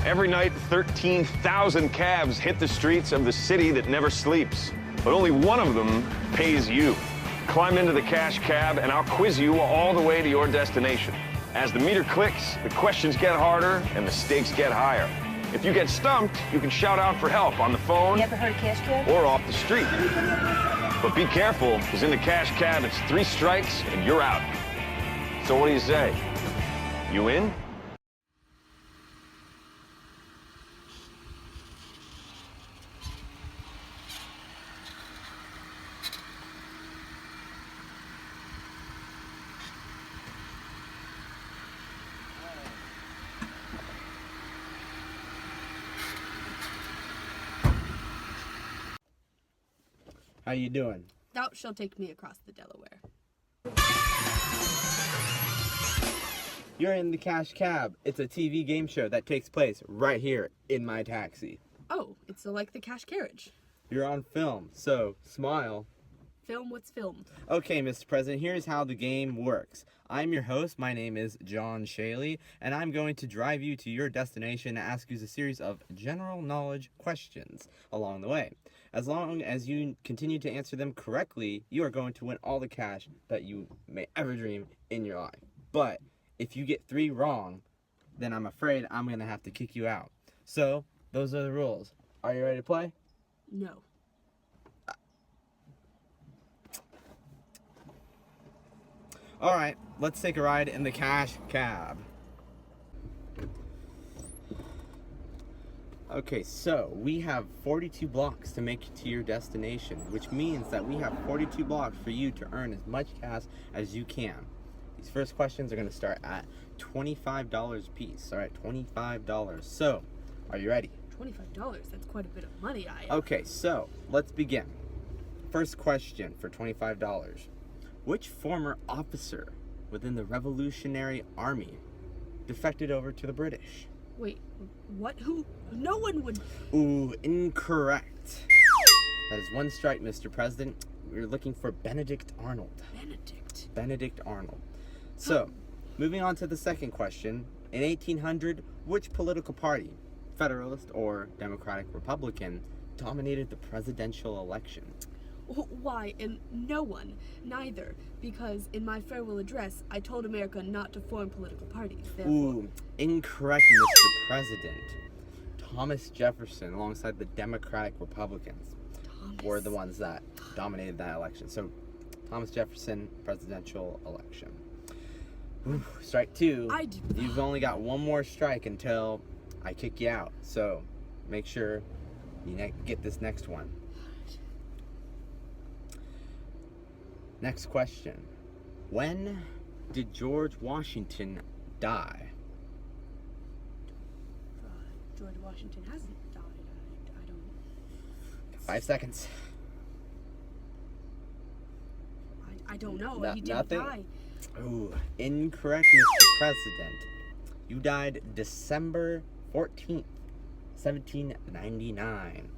Every night, 13,000 cabs hit the streets of the city that never sleeps. But only one of them pays you. Climb into the cash cab and I'll quiz you all the way to your destination. As the meter clicks, the questions get harder and the stakes get higher. If you get stumped, you can shout out for help on the phone. You ever heard of cash cab? Or off the street. But be careful, because in the cash cab, it's 3 strikes and you're out. So what do you say? You in? How you doing? Thou shalt take me across the Delaware. You're in the Cash Cab. It's a TV game show that takes place right here in my taxi. Oh, it's like the cash carriage. You're on film, so smile. Film what's filmed. Okay, Mr. President, here's how the game works. I'm your host. My name is John Shaley, and I'm going to drive you to your destination and ask you a series of general knowledge questions along the way. As long as you continue to answer them correctly, you are going to win all the cash that you may ever dream in your life. But if you get 3 wrong, then I'm afraid I'm going to have to kick you out. So, those are the rules. Are you ready to play? No. Alright, let's take a ride in the Cash Cab. Okay, so we have 42 blocks to make it to your destination, which means that we have 42 blocks for you to earn as much cash as you can. These first questions are going to start at $25 a piece. Alright, $25. So, are you ready? $25? That's quite a bit of money, Okay, so let's begin. First question for $25. Which former officer within the Revolutionary Army defected over to the British? Wait, what? Who? No one would... Ooh, incorrect. That is 1 strike, Mr. President. We're looking for Benedict Arnold. Benedict Arnold. So, moving on to the second question. In 1800, which political party, Federalist or Democratic Republican, dominated the presidential election? Why, and no one, neither, because in my farewell address, I told America not to form political parties. Therefore... Ooh, incorrect, Mr. President. Thomas Jefferson, alongside the Democratic Republicans, were the ones that dominated that election. So, Thomas Jefferson, presidential election. Ooh, strike 2. You've only got 1 more strike until I kick you out. So, make sure you get this next one. Next question. When did George Washington die? George Washington hasn't died. I don't... 5 seconds. I don't know. He didn't Nothing? die. Ooh, incorrect, Mr. President. You died December 14th, 1799.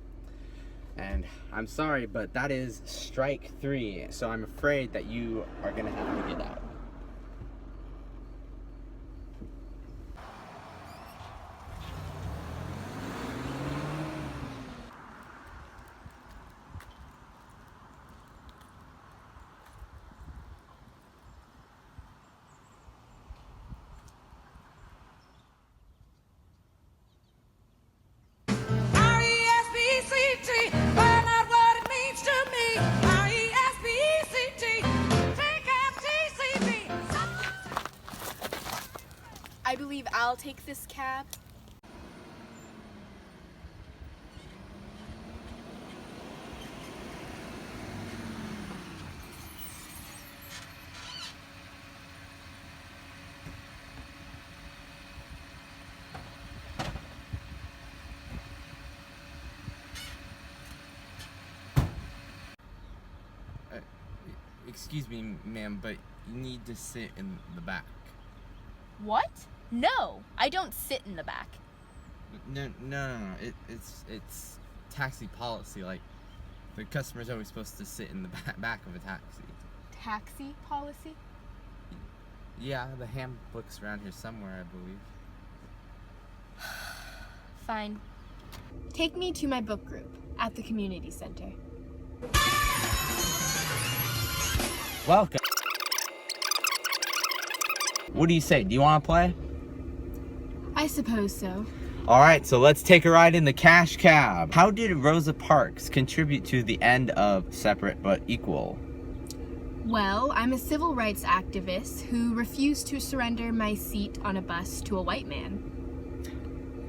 And I'm sorry, but that is strike 3. So I'm afraid that you are going to have to get out. I believe I'll take this cab. Excuse me, ma'am, but you need to sit in the back. What? No, I don't sit in the back. No. It's taxi policy. Like, the customer's always supposed to sit in the back of a taxi. Taxi policy? Yeah, the handbook's around here somewhere, I believe. Fine. Take me to my book group at the community center. Welcome. What do you say? Do you want to play? I suppose so. All right, so let's take a ride in the Cash Cab. How did Rosa Parks contribute to the end of Separate but Equal? Well, I'm a civil rights activist who refused to surrender my seat on a bus to a white man.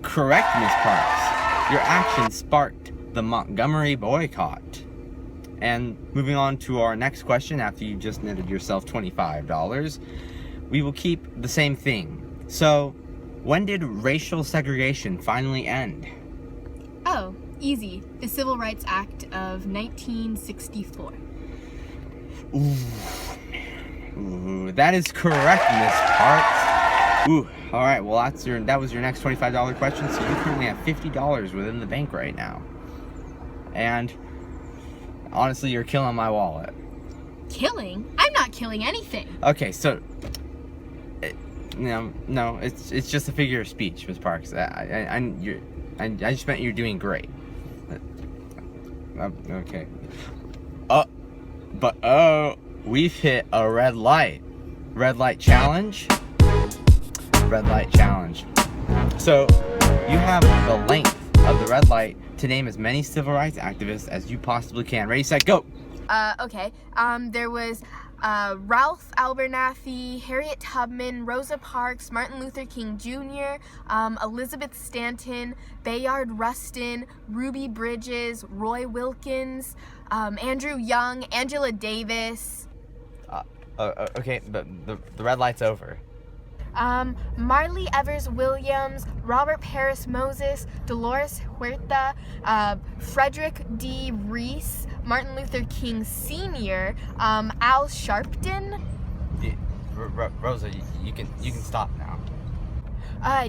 Correct, Miss Parks. Your action sparked the Montgomery boycott. And moving on to our next question, after you just netted yourself $25, we will keep the same thing. So, when did racial segregation finally end? Oh, easy. The Civil Rights Act of 1964. Ooh, that is correct, Miss Parks. Ooh, all right. Well, that was your next $25 question. So you currently have $50 within the bank right now. And honestly, you're killing my wallet. Killing? I'm not killing anything. Okay, so no, it's just a figure of speech, Miss Parks. I just meant you're doing great. Okay. We've hit a red light. Red light challenge. Red light challenge. So, you have the length of the red light to name as many civil rights activists as you possibly can. Ready, set, go! Okay. There was Ralph Abernathy, Harriet Tubman, Rosa Parks, Martin Luther King Jr., Elizabeth Stanton, Bayard Rustin, Ruby Bridges, Roy Wilkins, Andrew Young, Angela Davis. Okay, but the red light's over. Marley Evers Williams, Robert Paris Moses, Dolores Huerta, Frederick D. Reese, Martin Luther King Sr., Al Sharpton. Rosa, you can stop now.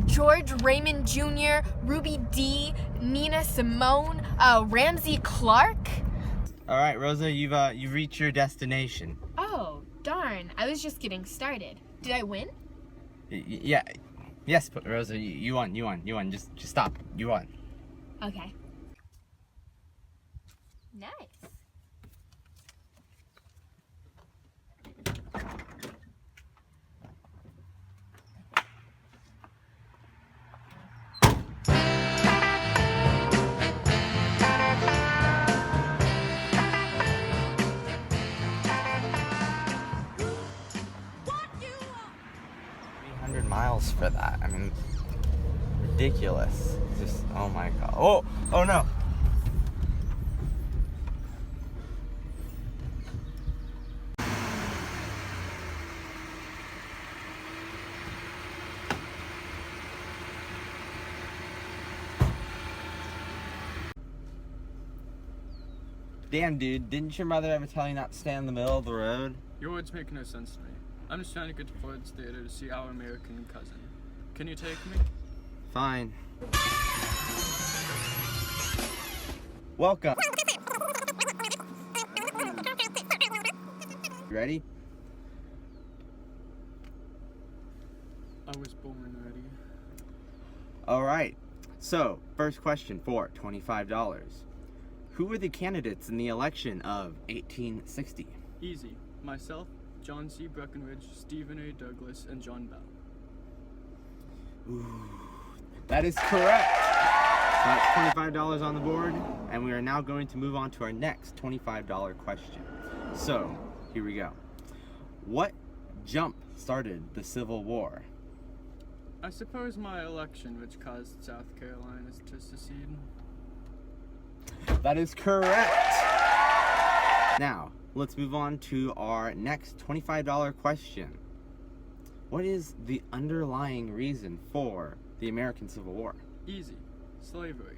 George Raymond Jr., Ruby D., Nina Simone, Ramsey Clark. All right, Rosa, you've reached your destination. Oh, darn. I was just getting started. Did I win? Yeah. Yes, but Rosa, you won. Just stop. You won. Okay. Nice. Miles for that. I mean, ridiculous. Just, oh my god. Oh no. Damn, dude, didn't your mother ever tell you not to stand in the middle of the road? Your words make no sense to me. I'm just trying to get to Ford's Theater to see our American cousin. Can you take me? Fine. Welcome. Ready? I was born ready. Alright. So, first question for $25. Who were the candidates in the election of 1860? Easy. Myself, John C. Breckinridge, Stephen A. Douglas, and John Bell. Ooh, that is correct. So that's $25 on the board, and we are now going to move on to our next $25 question. So, here we go. What jump started the Civil War? I suppose my election, which caused South Carolina to secede. That is correct. Now, let's move on to our next $25 question. What is the underlying reason for the American Civil War? Easy. Slavery.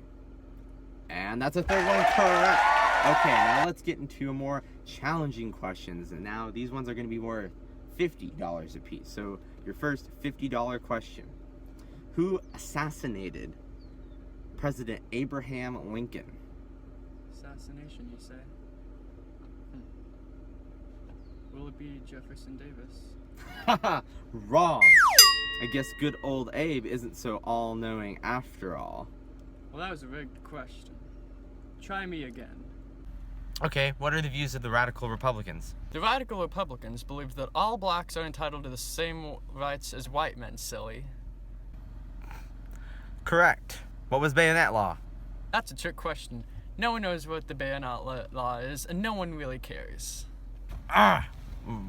And that's a third one correct. Okay, now let's get into more challenging questions. And now these ones are going to be worth $50 a piece. So your first $50 question. Who assassinated President Abraham Lincoln? Assassination, you say? Will it be Jefferson Davis? Haha, wrong. I guess good old Abe isn't so all-knowing after all. Well, that was a rigged question. Try me again. Okay, what are the views of the radical Republicans? The radical Republicans believe that all blacks are entitled to the same rights as white men, silly. Correct. What was bayonet law? That's a trick question. No one knows what the bayonet law is, and no one really cares.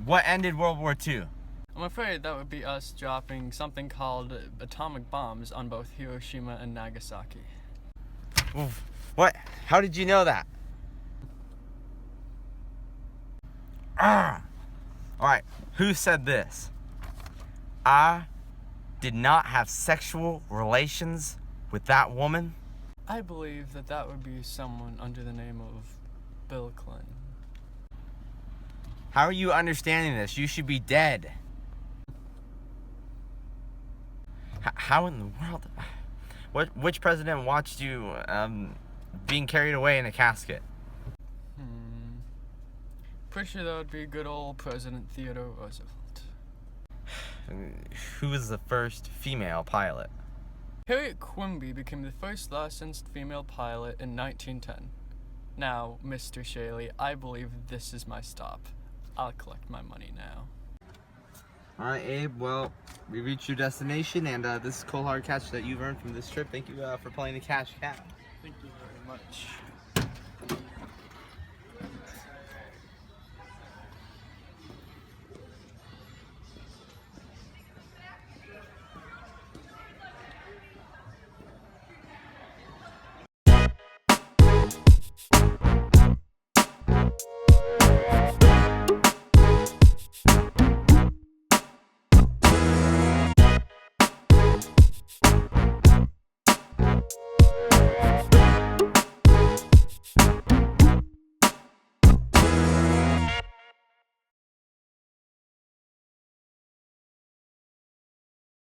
What ended World War II? I'm afraid that would be us dropping something called atomic bombs on both Hiroshima and Nagasaki. What? How did you know that? Alright, who said this? I did not have sexual relations with that woman. I believe that that would be someone under the name of Bill Clinton. How are you understanding this? You should be dead. How in the world? Which president watched you being carried away in a casket? Pretty sure that would be good old President Theodore Roosevelt. Who was the first female pilot? Harriet Quimby became the first licensed female pilot in 1910. Now, Mr. Shaley, I believe this is my stop. I'll collect my money now. Alright, Abe, well, we reached your destination, and this is cold hard cash that you've earned from this trip. Thank you for playing the Cash Cab. Thank you very much.